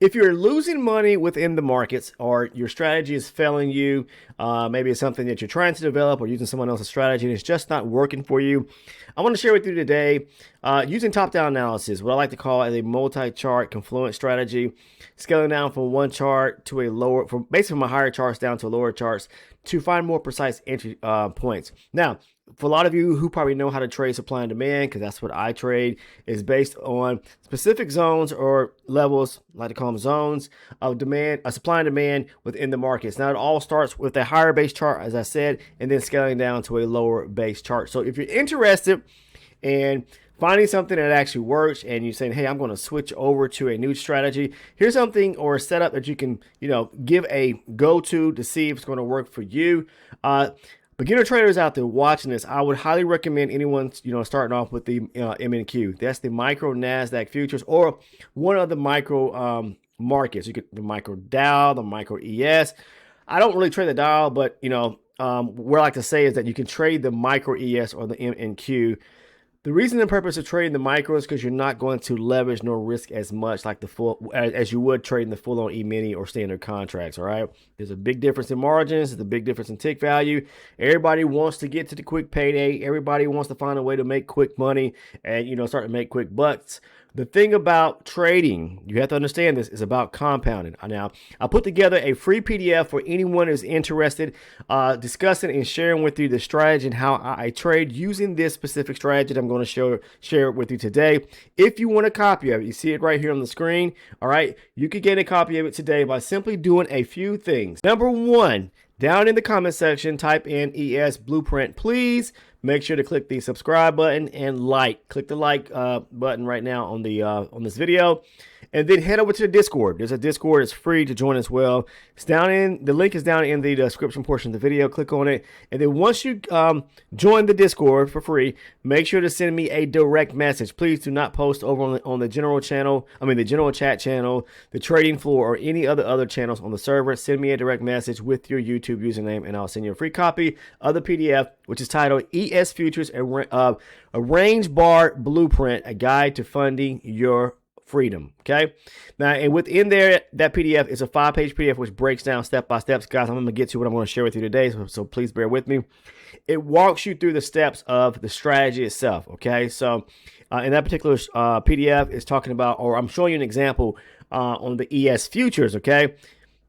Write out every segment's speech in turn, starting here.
If you're losing money within the markets or your strategy is failing you, maybe it's something that you're trying to develop or using someone else's strategy and it's just not working for you, I want to share with you today using top-down analysis, what I like to call a multi-chart confluent strategy, scaling down from one chart to a lower, from basically from a higher charts down to lower charts to find more precise entry points. Now, for a lot of you who probably know how to trade supply and demand, because that's what I trade, is based on specific zones or levels, I like to call them zones of demand, supply and demand within the markets. Now, it all starts with a higher base chart, as I said, and then scaling down to a lower base chart. So if you're interested in finding something that actually works and you're saying, hey, I'm going to switch over to a new strategy, here's something or a setup that you can, give a go-to see if it's going to work for you. Beginner traders out there watching this, I would highly recommend anyone, starting off with the MNQ. That's the micro NASDAQ futures or one of the micro markets. You get the micro Dow, the micro ES. I don't really trade the Dow, but, what I like to say is that you can trade the micro ES or the MNQ. The reason and purpose of trading the micro is because you're not going to leverage nor risk as much like the full as you would trading the full-on E-mini or standard contracts. All right, there's a big difference in margins. There's a big difference in tick value. Everybody wants to get to the quick payday. Everybody wants to find a way to make quick money and start to make quick bucks. The thing about trading, you have to understand this, is about compounding. Now, I put together a free PDF for anyone who's interested, discussing and sharing with you the strategy and how I trade using this specific strategy that I'm going to share with you today. If you want a copy of it, you see it right here on the screen. All right, you can get a copy of it today by simply doing a few things. Number one, down in the comment section, type in ES Blueprint, please. Make sure to click the subscribe button and click the like button right now on the on this video, and then head over to the Discord. There's a Discord. It's free to join as well. It's down in the link is down in the description portion of the video. Click on it, and then once you join the Discord for free, make sure to send me a direct message. Please do not post over on the general channel. The general chat channel, the trading floor, or any other channels on the server. Send me a direct message with your YouTube username, and I'll send you a free copy of the PDF, which is titled ES Futures, a range bar blueprint, a guide to funding your freedom. Okay. Now, and within there, that PDF is a 5-page PDF which breaks down step by steps. Guys, I'm going to get to what I'm going to share with you today, so please bear with me. It walks you through the steps of the strategy itself. Okay. So in that particular PDF is talking about, or I'm showing you an example on the ES futures. Okay.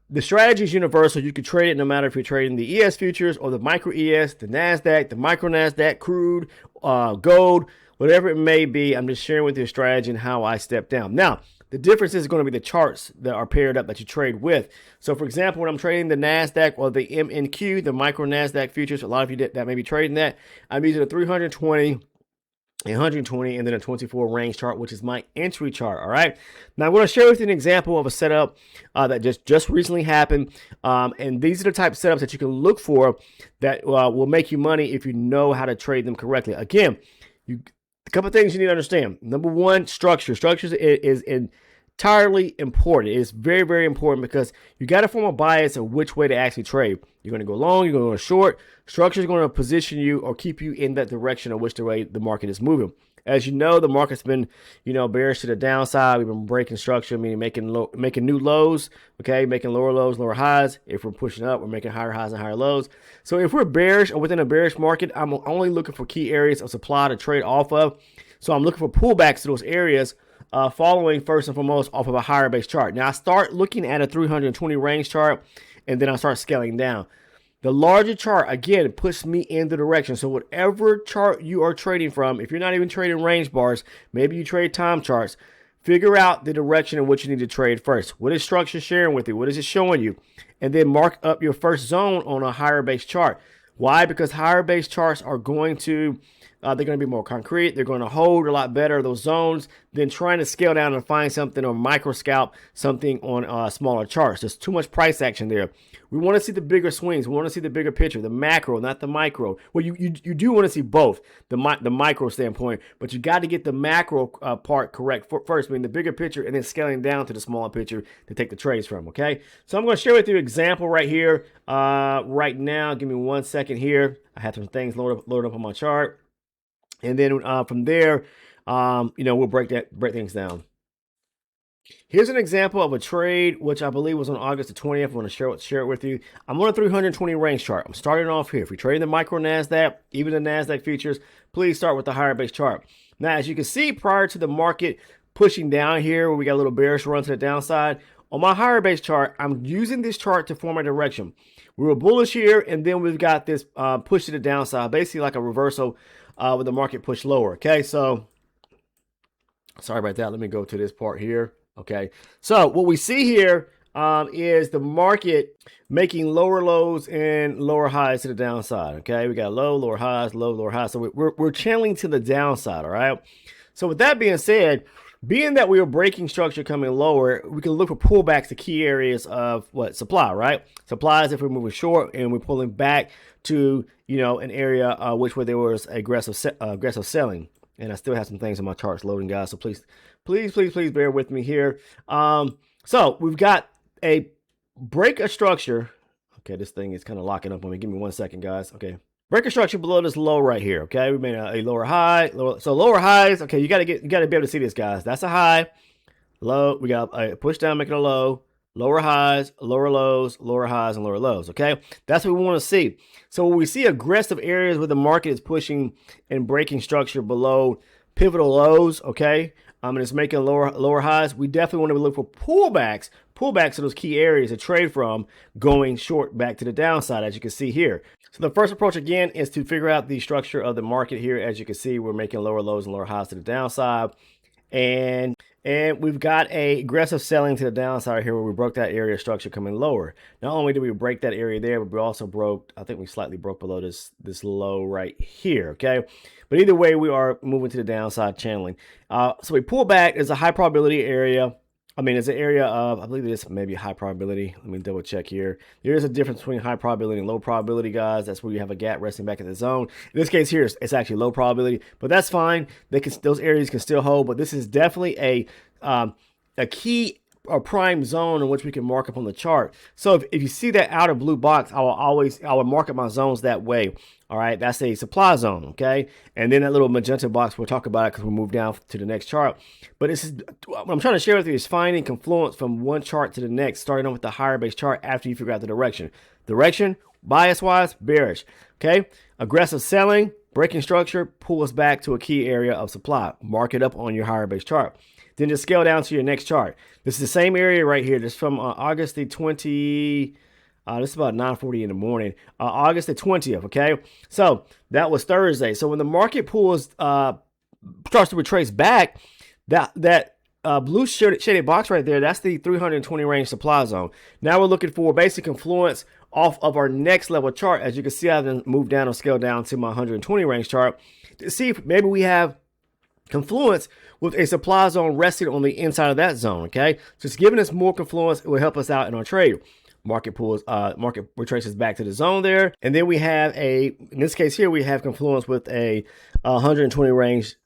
The strategy is universal. You can trade it no matter if you're trading the ES futures or the micro ES, the NASDAQ, the micro NASDAQ, crude, gold, whatever it may be. I'm just sharing with you a strategy and how I step down. Now, the difference is going to be the charts that are paired up that you trade with. So, for example, when I'm trading the NASDAQ or the MNQ, the micro NASDAQ futures, a lot of you that may be trading that, I'm using a 320, 120, and then a 24 range chart, which is my entry chart. All right. Now I'm going to share with you an example of a setup that just recently happened. And these are the type of setups that you can look for that will make you money if you know how to trade them correctly. Again, a couple of things you need to understand. Number one, structure. Structure is entirely important. It's very, very important because you got to form a bias of which way to actually trade. You're going to go long, you're going to go short. Structure is going to position you or keep you in that direction of which way the market is moving. As you know, the market's been, bearish to the downside. We've been breaking structure, meaning making new lows, okay, making lower lows, lower highs. If we're pushing up, we're making higher highs and higher lows. So if we're bearish or within a bearish market, I'm only looking for key areas of supply to trade off of. So I'm looking for pullbacks to those areas, following first and foremost off of a higher base chart. Now I start looking at a 320 range chart, and then I start scaling down. The larger chart, again, puts me in the direction. So whatever chart you are trading from, if you're not even trading range bars, maybe you trade time charts, figure out the direction in which you need to trade first. What is structure sharing with you? What is it showing you? And then mark up your first zone on a higher base chart. Why? Because higher base charts are going to they're going to be more concrete. They're going to hold a lot better those zones than trying to scale down and find something or micro scalp something on smaller charts. There's too much price action there. We want to see the bigger swings. We want to see the bigger picture, the macro, not the micro. Well, you do want to see both, the micro standpoint, but you got to get the macro part correct first, meaning the bigger picture, and then scaling down to the smaller picture to take the trades from, okay? So I'm going to share with you an example right here, right now. Give me 1 second here. I have some things loaded up on my chart. And then from there, we'll break things down. Here's an example of a trade, which I believe was on August the 20th. I want to share it with you. I'm on a 320 range chart. I'm starting off here. If you're trading the micro NASDAQ, even the NASDAQ futures, please start with the higher base chart. Now, as you can see, prior to the market pushing down here, where we got a little bearish run to the downside, on my higher base chart, I'm using this chart to form a direction. We were bullish here, and then we've got this push to the downside, basically like a reversal with the market push lower. Okay, so sorry about that. Let me go to this part here. Okay, so what we see here is the market making lower lows and lower highs to the downside. Okay, we got low, lower highs, low, lower highs. So we're channeling to the downside. All right. So with that being said, being that we are breaking structure coming lower, we can look for pullbacks to key areas of what supply. Right, supplies if we're moving short and we're pulling back to an area where there was aggressive selling. And I still have some things in my charts loading, guys. So please bear with me here. So we've got a break of structure. Okay, this thing is kind of locking up on me. Give me 1 second, guys. Okay, break of structure below this low right here. Okay, we made a lower high. So lower highs. Okay, you got to be able to see this, guys. That's a high. Low. We got a push down, making a low. Lower highs, lower lows, lower highs, and lower lows. Okay, that's what we want to see. So when we see aggressive areas where the market is pushing and breaking structure below pivotal lows, okay, and it's making lower highs, we definitely want to look for pullbacks to those key areas to trade from, going short back to the downside, as you can see here. So the first approach again is to figure out the structure of the market here. As you can see, we're making lower lows and lower highs to the downside, and we've got a aggressive selling to the downside here where we broke that area of structure coming lower. Not only did we break that area there, but we also broke, I think we slightly broke below this low right here, okay? But either way, we are moving to the downside channeling. So we pull back. There's a high probability area. I mean, it's an area of, I believe it is maybe high probability. Let me double check here. There is a difference between high probability and low probability, guys. That's where you have a gap resting back in the zone. In this case here, it's actually low probability, but that's fine. Those areas can still hold, but this is definitely a key or prime zone in which we can mark up on the chart. So if you see that outer blue box, I will mark up my zones that way. All right, that's a supply zone, okay? And then that little magenta box, we'll talk about it because we'll move down to the next chart. But what I'm trying to share with you is finding confluence from one chart to the next, starting on with the higher base chart after you figure out the direction. Direction, bias-wise, bearish, okay? Aggressive selling, breaking structure, pull us back to a key area of supply. Mark it up on your higher base chart. Then just scale down to your next chart. This is the same area right here. This is from August the 20th. This is about 9:40 in the morning. August the 20th, okay? So that was Thursday. So when the market starts to retrace back, that blue shaded box right there, that's the 320 range supply zone. Now we're looking for basic confluence off of our next level chart. As you can see, I've then moved down or scaled down to my 120 range chart to see if maybe we have confluence with a supply zone resting on the inside of that zone, okay? Just giving us more confluence, it will help us out in our trade. Market retraces back to the zone there. And then we have in this case here, we have confluence with a 120 range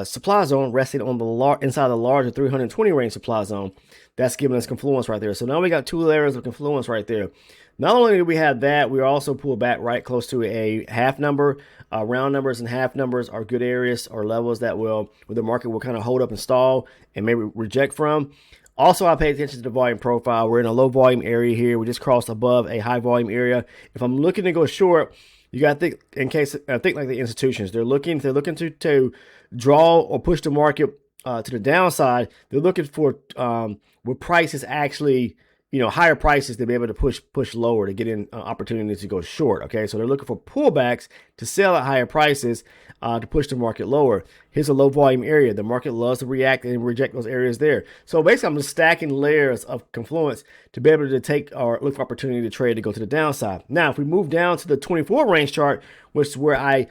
supply zone resting on the inside the larger 320 range supply zone. That's giving us confluence right there. So now we got two layers of confluence right there. Not only do we have that, we also pull back right close to a half number. Round numbers and half numbers are good areas or levels that where the market will kind of hold up and stall and maybe reject from. Also, I pay attention to the volume profile. We're in a low volume area here. We just crossed above a high volume area. If I'm looking to go short, you got to think like the institutions. They're looking to draw or push the market to the downside. They're looking for where prices actually, higher prices to be able to push lower to get in opportunities to go short. Okay, so they're looking for pullbacks to sell at higher prices to push the market lower. Here's a low volume area. The market loves to react and reject those areas there. So basically, I'm just stacking layers of confluence to be able to take or look for opportunity to trade to go to the downside. Now, if we move down to the 24 range chart, which is where I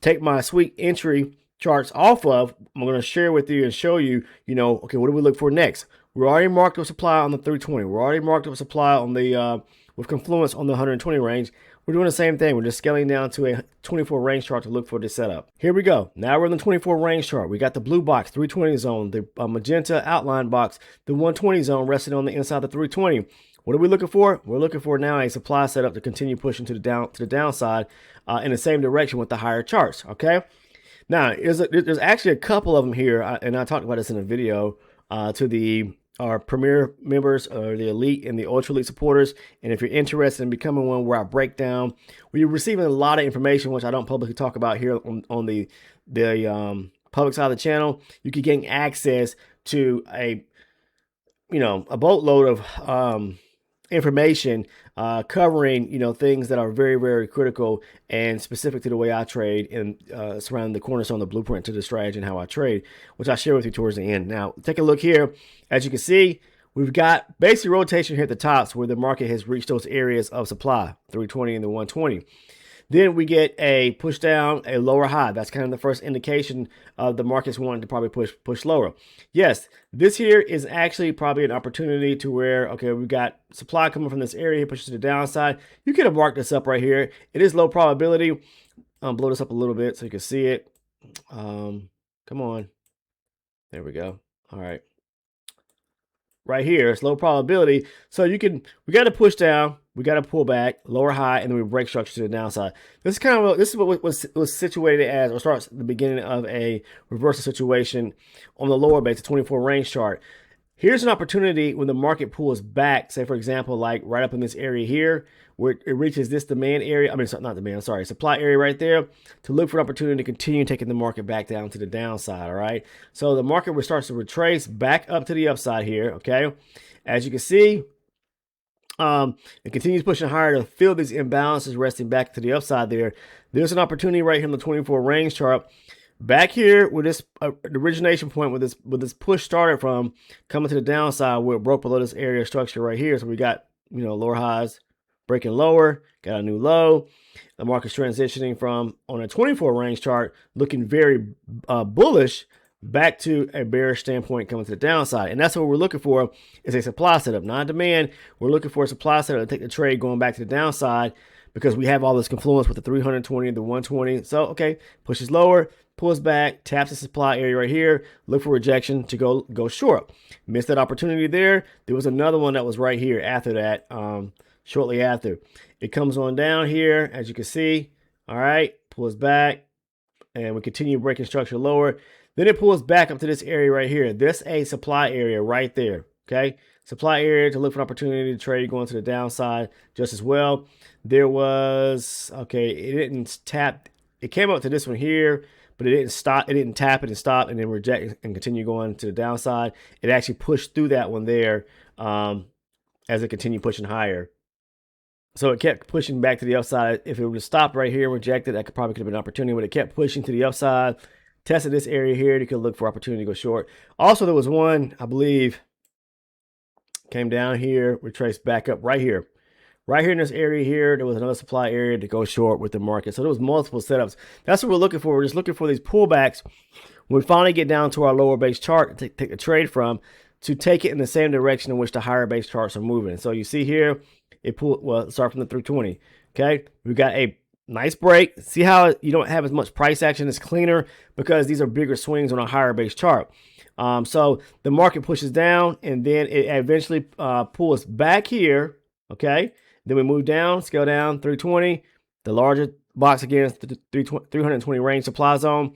take my sweet entry charts off of, I'm going to share with you and show you, okay, what do we look for next? We're already marked up supply on the 320. We're already marked up supply on the with confluence on the 120 range. We're doing the same thing. We're just scaling down to a 24 range chart to look for this setup. Here we go. Now we're in the 24 range chart. We got the blue box, 320 zone, the magenta outline box, the 120 zone resting on the inside the 320. What are we looking for? We're looking for now a supply setup to continue pushing to the downside in the same direction with the higher charts. Okay. Now there's actually a couple of them here, and I talked about this in a video to the our premier members, or the elite and the ultra elite supporters. And if you're interested in becoming one, where I break down, where you're receiving a lot of information, which I don't publicly talk about here on the public side of the channel, you can gain access to a boatload of information covering things that are very, very critical and specific to the way I trade, and surrounding the cornerstone, the blueprint to the strategy and how I trade, which I share with you towards the end. Now, take a look here. As you can see, we've got basic rotation here at the tops where the market has reached those areas of supply, 320 and the 120. Then we get a push down, a lower high. That's kind of the first indication of the market's wanting to probably push lower. Yes, this here is actually probably an opportunity to where, okay, we've got supply coming from this area, pushes to the downside. You could have marked this up right here. It is low probability. Blow this up a little bit so you can see it. Come on. There we go. All right. Right here, it's low probability. So we got to push down, we got to pull back, lower high, and then we break structure to the downside. This is what was situated as, or starts at the beginning of a reversal situation on the lower base, the 24 range chart. Here's an opportunity when the market pulls back, say for example, like right up in this area here, where it reaches this demand area, supply area right there, to look for an opportunity to continue taking the market back down to the downside, all right? So the market starts to retrace back up to the upside here, okay? As you can see, it continues pushing higher to fill these imbalances, resting back to the upside there. There's an opportunity right here in the 24 range chart. Back here, with this the origination point, where this push started from, coming to the downside, where it broke below this area of structure right here. So we got lower highs, breaking lower, got a new low. The market's transitioning from, on a 24 range chart, looking very bullish, back to a bearish standpoint coming to the downside. And that's what we're looking for, is a supply setup, not demand. We're looking for a supply setup to take the trade going back to the downside, because we have all this confluence with the 320 and the 120. So, okay, pushes lower, pulls back, taps the supply area right here, look for rejection to go short. Missed that opportunity there. There was another one that was right here after that, shortly after. It comes on down here, as you can see. All right, pulls back, and we continue breaking structure lower. Then it pulls back up to this area right here. This a supply area right there, okay? Supply area to look for an opportunity to trade going to the downside just as well. There was, okay, it didn't tap. It came up to this one here, but it didn't stop. It didn't tap it and stop and then reject and continue going to the downside. It actually pushed through that one there as it continued pushing higher. So it kept pushing back to the upside. If it would have stopped right here and rejected, that could have been an opportunity, but it kept pushing to the upside. Tested this area here. You could look for opportunity to go short. Also, there was one, I believe, came down here, retraced back up right here. Right here in this area here, there was another supply area to go short with the market. So there was multiple setups. That's what we're looking for. We're just looking for these pullbacks. When we finally get down to our lower base chart to take the trade from, to take it in the same direction in which the higher base charts are moving. So you see here, it pulled, well, start from the 320. Okay, we got a nice break. See how you don't have as much price action? It's cleaner because these are bigger swings on a higher base chart. So the market pushes down, and then it eventually pulls back here. Okay, then we move down, scale down, 320. The larger box again, the 320 range supply zone.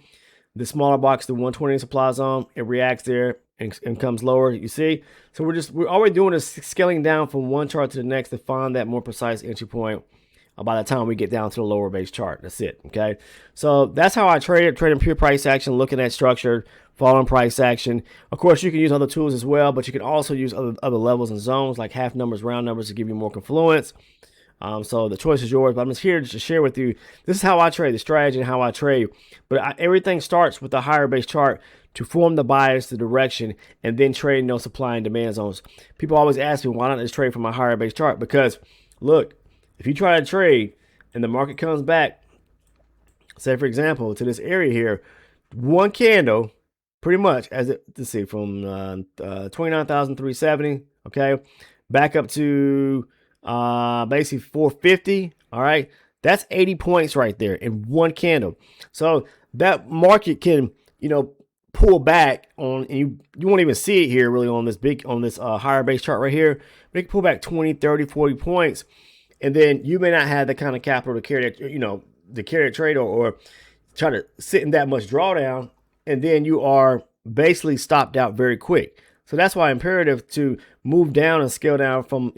The smaller box, the 120 supply zone. It reacts there and comes lower. You see, so we're all we're doing is scaling down from one chart to the next to find that more precise entry point. By the time we get down to the lower base chart, that's it. Okay, so that's how I trade it. Trading pure price action, looking at structured, following price action. Of course, you can use other tools as well, but you can also use other levels and zones like half numbers, round numbers to give you more confluence. So the choice is yours, but I'm just here to share with you. This is how I trade, the strategy and how I trade. But everything starts with the higher base chart to form the bias, the direction, and then trading those supply and demand zones. People always ask me, why not just trade from a higher base chart? Because look, if you try to trade and the market comes back, say for example, to this area here, one candle, pretty much, as it, let's see, from 29,370, okay, back up to basically 450, all right, that's 80 points right there in one candle. So that market can, pull back on, and you won't even see it here really on this higher base chart right here, but it can pull back 20, 30, 40 points. And then you may not have the kind of capital to carry that, to carry a trade or try to sit in that much drawdown. And then you are basically stopped out very quick. So that's why imperative to move down and scale down from,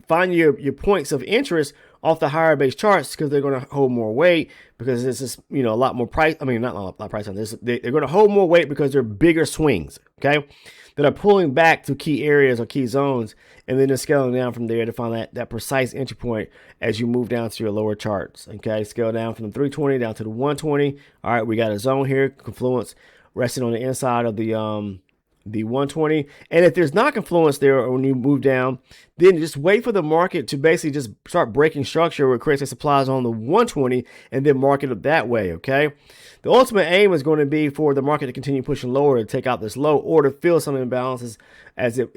find your points of interest off the higher base charts, because they're going to hold more weight, because this is, a lot more price. I mean, not a lot of price on this. They're going to hold more weight because they're bigger swings. Okay. That are pulling back to key areas or key zones, and then just scaling down from there to find that precise entry point as you move down to your lower charts. Okay, scale down from the 320 down to the 120. All right, we got a zone here, confluence resting on the inside of the 120. And if there's not confluence there, or when you move down, then just wait for the market to basically just start breaking structure where it creates a supply zone on the 120, and then market it that way. Okay. The ultimate aim is going to be for the market to continue pushing lower to take out this low, or to fill some imbalances as it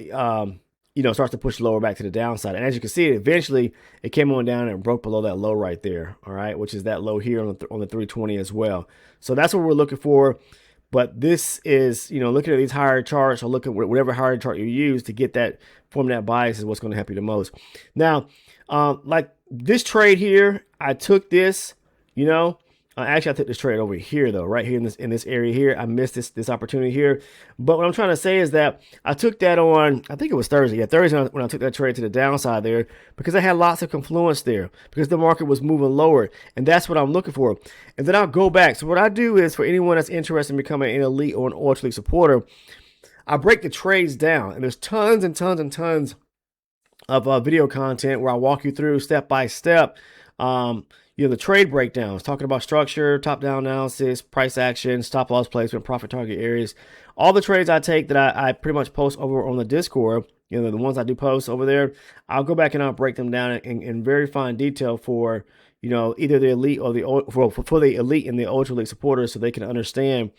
starts to push lower back to the downside. And as you can see, eventually it came on down and broke below that low right there. All right, which is that low here on the 320 as well. So that's what we're looking for. But this is, looking at these higher charts, or look at whatever higher chart you use to get that, form that bias, is what's going to help you the most. Now, like this trade here, I took this, actually, I took this trade over here, though, right here in this area here. I missed this opportunity here. But what I'm trying to say is that I took that on, I think it was Thursday. Yeah, Thursday when I took that trade to the downside there, because I had lots of confluence there, because the market was moving lower. And that's what I'm looking for. And then I'll go back. So what I do is, for anyone that's interested in becoming an elite or an ultra elite supporter, I break the trades down. And there's tons and tons and tons of video content where I walk you through step by step. The trade breakdowns, talking about structure, top-down analysis, price action, stop-loss placement, profit target areas. All the trades I take that I pretty much post over on the Discord, the ones I do post over there, I'll go back and I'll break them down in very fine detail for, either the elite or for the elite and the ultra elite supporters, so they can understand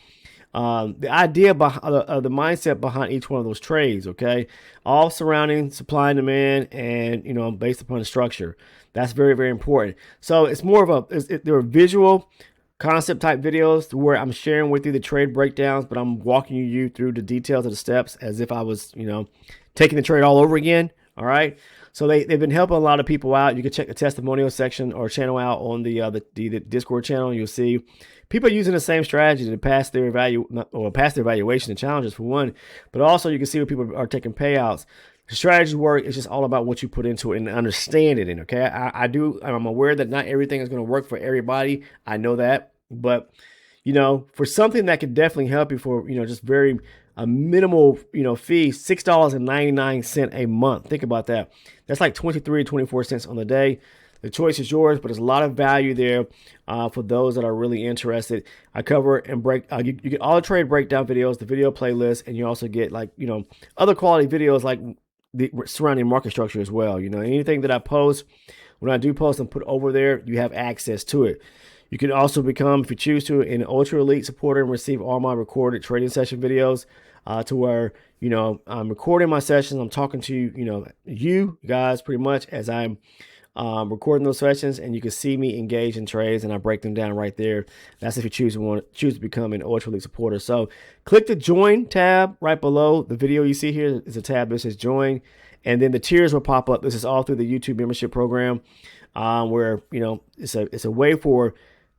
the idea of the mindset behind each one of those trades. Okay, all surrounding supply and demand, and based upon the structure. That's very, very important. So it's more of there are visual concept type videos where I'm sharing with you the trade breakdowns, but I'm walking you through the details of the steps as if I was, taking the trade all over again. All right. So they've been helping a lot of people out. You can check the testimonial section or channel out on the Discord channel. You'll see people using the same strategy to pass their evaluation and challenges, for one, but also you can see where people are taking payouts. The strategy work is just all about what you put into it and understanding it. Okay, I'm aware that not everything is going to work for everybody. I know that, but for something that could definitely help you for just very a minimal fee, $6.99 a month. Think about that. That's like 24 cents on the day. The choice is yours, but there's a lot of value there for those that are really interested. I cover and break. You get all the trade breakdown videos, the video playlist, and you also get other quality videos like the surrounding market structure as well. Anything that I post, when I do post and put over there, you have access to it. You can also become, if you choose to, an ultra elite supporter and receive all my recorded trading session videos to where, I'm recording my sessions. I'm talking to you guys pretty much as I'm recording those sessions, and you can see me engage in trades, and I break them down right there. That's if you choose to become an ultra elite supporter. So click the join tab right below the video. You see here is a tab that says join, and then the tiers will pop up. This is all through the YouTube membership program, where it's a way for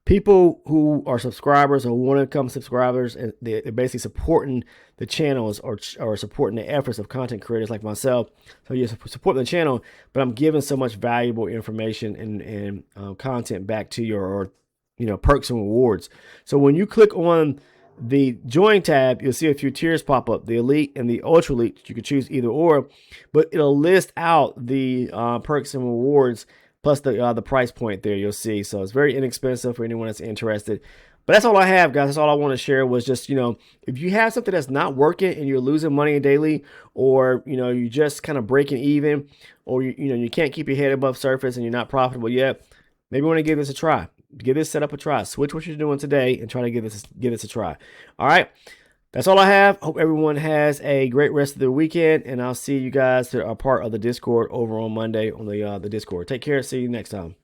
people who are subscribers or want to become subscribers, and they're basically supporting the channels or supporting the efforts of content creators like myself. So you're supporting the channel, but I'm giving so much valuable information and content back to you, or perks and rewards. So when you click on the join tab, you'll see a few tiers pop up, the elite and the ultra elite. You can choose either or, but it'll list out the perks and rewards plus the price point there. You'll see. So it's very inexpensive for anyone that's interested. But that's all I have, guys. That's all I want to share was just, if you have something that's not working and you're losing money daily, or, you just kind of breaking even, or, you can't keep your head above surface and you're not profitable yet, maybe you want to give this a try. Give this setup a try. Switch what you're doing today and try to give this a try. All right. That's all I have. Hope everyone has a great rest of the weekend, and I'll see you guys that are part of the Discord over on Monday on the Discord. Take care. See you next time.